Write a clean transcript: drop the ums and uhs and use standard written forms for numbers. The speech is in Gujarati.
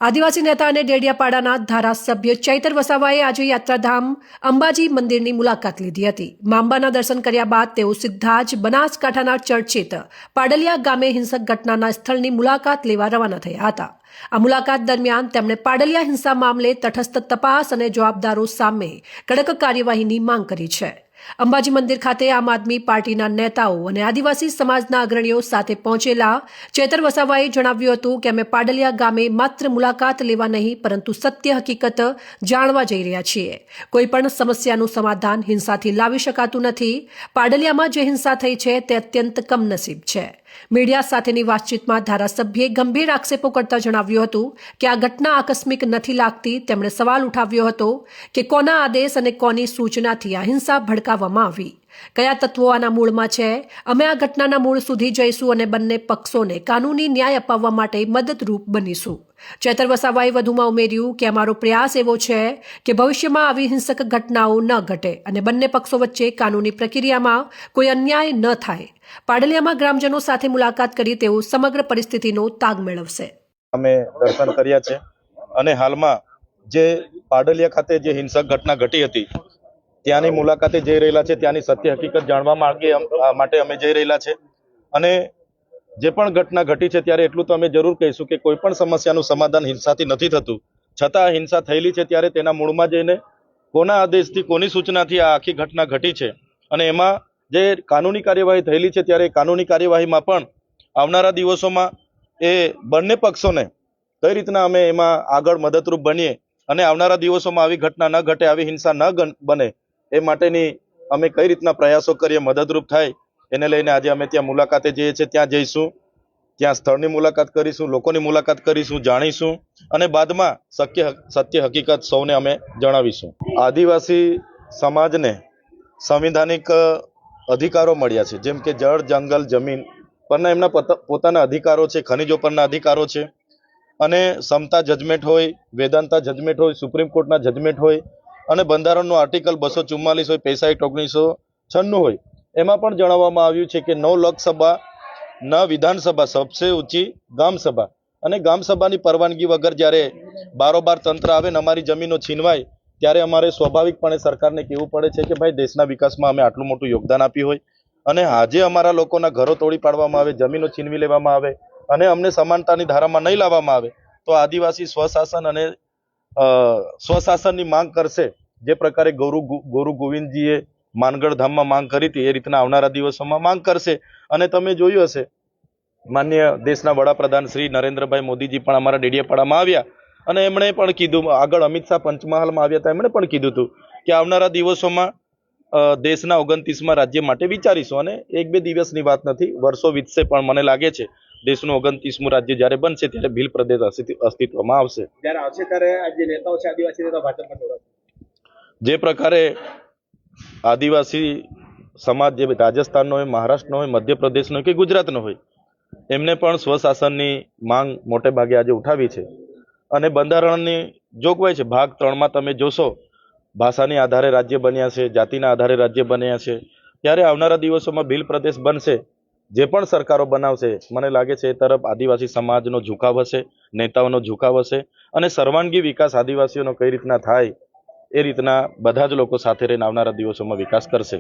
આદિવાસી નેતા અને ડેડિયાપાડાના ધારાસભ્ય ચૈતર વસાવાએ આજે યાત્રાધામ અંબાજી મંદિરની મુલાકાત લીધી હતી। અંબાના દર્શન કર્યા બાદ તેઓ સીધા જ બનાસકાંઠાના ચર્ચિત પાડલિયા ગામે હિંસક ઘટનાના સ્થળની મુલાકાત લેવા રવાના થયા હતા। આ મુલાકાત દરમિયાન તેમણે પાડલિયા હિંસા મામલે તટસ્થ તપાસ અને જવાબદારો સામે કડક કાર્યવાહીની માંગ કરી છે। અંબાજી મંદિર ખાતે આમ આદમી પાર્ટીના નેતાઓ અને આદિવાસી સમાજના અગ્રણીઓ સાથે પહોંચેલા ચૈતર વસાવાએ જણાવ્યું હતું કે અમે પાડલિયા ગામે માત્ર મુલાકાત લેવા નહીં પરંતુ સત્ય હકીકત જાણવા જઈ રહ્યા છીએ। કોઈ પણ સમસ્યાનું સમાધાન હિંસાથી લાવી શકાતું નથી। પાડલિયામાં જે હિંસા થઈ છે તે અત્યંત કમનસીબ છે। મીડિયા સાથેની વાતચીતમાં ધારાસભ્યે ગંભીર આક્ષેપો કરતા જણાવ્યું હતું કે આ ઘટના આકસ્મિક નથી લાગતી। તેમણે સવાલ ઉઠાવ્યો હતો કે કોના આદેશ અને કોની સૂચનાથી આ હિંસા ભડકાવવામાં આવી, કયા તત્વો આના મૂળમાં છે। અમે આ ઘટનાના મૂળ સુધી જઈશું અને બંને પક્ષોને કાનૂની ન્યાય અપાવવા માટે મદદરૂપ બનીશું। ચૈતર વસાવાએ વધુમાં ઉમેર્યું કે અમારો પ્રયાસ એવો છે કે ભવિષ્યમાં આવી હિંસક ઘટનાઓ ન ઘટે અને બંને પક્ષો વચ્ચે કાનૂની પ્રક્રિયામાં કોઈ અન્યાય ન થાય। પાડલિયામાં ગ્રામજનો સાથે મુલાકાત કરી તેઓ સમગ્ર પરિસ્થિતિનો તાગ મેળવશે। અમે દર્શન કર્યા છે અને હાલમાં જે પાડલિયા ખાતે જે હિંસક ઘટના ઘટી હતી ત્યાંની મુલાકાતે જઈ રહેલા છે। ત્યાંની સત્ય હકીકત જાણવા માટે અમે જઈ રહેલા છે અને જે પણ ઘટના ઘટી છે ત્યારે એટલું તો અમે જરૂર કહીશું કે કોઈ પણ સમસ્યાનું સમાધાન હિંસાથી નથી થતું, છતાં હિંસા થયેલી છે ત્યારે તેના મૂળમાં જઈને કોના આદેશથી કોની સૂચનાથી આ આખી ઘટના ઘટી છે અને એમાં જે કાનૂની કાર્યવાહી થયેલી છે ત્યારે કાનૂની કાર્યવાહીમાં પણ આવનારા દિવસોમાં એ બંને પક્ષોને કઈ રીતના અમે એમાં આગળ મદદરૂપ બનીએ અને આવનારા દિવસોમાં આવી ઘટના ન ઘટે, આવી હિંસા ન બને એ માટેની અમે કઈ રીતના પ્રયાસો કરીએ, મદદરૂપ થાય એને લઈને આજે અમે ત્યાં મુલાકાતે જઈએ છીએ। ત્યાં જઈશું, ત્યાં સ્થળની મુલાકાત કરીશું, લોકોની મુલાકાત કરીશું, જાણીશું અને બાદમાં સત્ય હકીકત સૌને અમે જણાવીશું। આદિવાસી સમાજને સંવિધાનિક અધિકારો મળ્યા છે, જેમ કે જળ, જંગલ, જમીન પરના એમના પોતાના અધિકારો છે, ખનિજો પરના અધિકારો છે અને સમતા જજમેન્ટ હોય, વેદાંતા જજમેન્ટ હોય, સુપ્રીમ કોર્ટના જજમેન્ટ હોય અને બંધારણનું આર્ટિકલ 244 હોય, 65/1996 હોય, એમાં પણ જણાવવામાં આવ્યું છે કે 9 લોકસભા ન વિધાનસભા સબસે ઊંચી ગામ સભા અને ગામ સભાની પરવાનગી વગર જ્યારે બારોબાર તંત્ર આવે ને અમારી જમીનો છીનવાય ત્યારે અમારે સ્વાભાવિકપણે સરકારને કહેવું પડે છે કે ભાઈ દેશના વિકાસમાં અમે આટલું મોટું યોગદાન આપ્યું હોય અને આજે અમારા લોકોના ઘરો તોડી પાડવામાં આવે, જમીનો છીનવી લેવામાં આવે અને અમને સમાનતાની ધારામાં નહીં લાવવામાં આવે તો આદિવાસી સ્વશાસન અને સ્વશાસનની માંગ કરશે। જે પ્રકારે ગોરુ ગોવિંદજીએ માનગઢ ધામમાં માંગ કરી હતી એ રીતના આવનારા દિવસોમાં માંગ કરશે। અને તમે જોયું હશે માન્ય દેશના વડાપ્રધાન શ્રી નરેન્દ્રભાઈ મોદીજી પણ અમારા ડેડિયાપાડામાં આવ્યા અને એમણે પણ કીધું, આગળ અમિત શાહ પંચમહાલમાં આવ્યા હતા, એમણે પણ કીધું હતું કે આવનારા દિવસોમાં દેશના 29મા રાજ્ય માટે વિચારીશું અને 1-2 દિવસની વાત નથી, વર્ષો વીતશે પણ મને લાગે છે દેશનું 29મું રાજ્ય જ્યારે બનશે ત્યારે ભીલ પ્રદેશ અસ્તિત્વમાં આવશે। જ્યારે આવશે ત્યારે જે નેતાઓ છે આદિવાસી નેતાઓ ભાજપમાં જોડાશે। જે પ્રકારે આદિવાસી સમાજ જે રાજસ્થાનનો હોય, મહારાષ્ટ્રનો હોય, મધ્યપ્રદેશનો હોય કે ગુજરાતનો હોય એમને પણ સ્વશાસનની માંગ મોટે ભાગે આજે ઉઠાવી છે અને બંધારણની જોગવાઈ છે ભાગ 3માં તમે જોશો ભાષાની આધારે રાજ્ય બન્યા છે, જાતિના આધારે રાજ્ય બન્યા છે। ત્યારે આવનારા દિવસોમાં ભીલ પ્રદેશ બનશે, જે પણ સરકારો બનાવશે મને લાગે છે એ તરફ આદિવાસી સમાજનો ઝુકાવ હશે, નેતાઓનો ઝુકાવ હશે અને સર્વાંગી વિકાસ આદિવાસીઓનો કઈ રીતના થાય એ રીતના બધા જ લોકો સાથે રહીને આવનારા દિવસોમાં વિકાસ કરશે।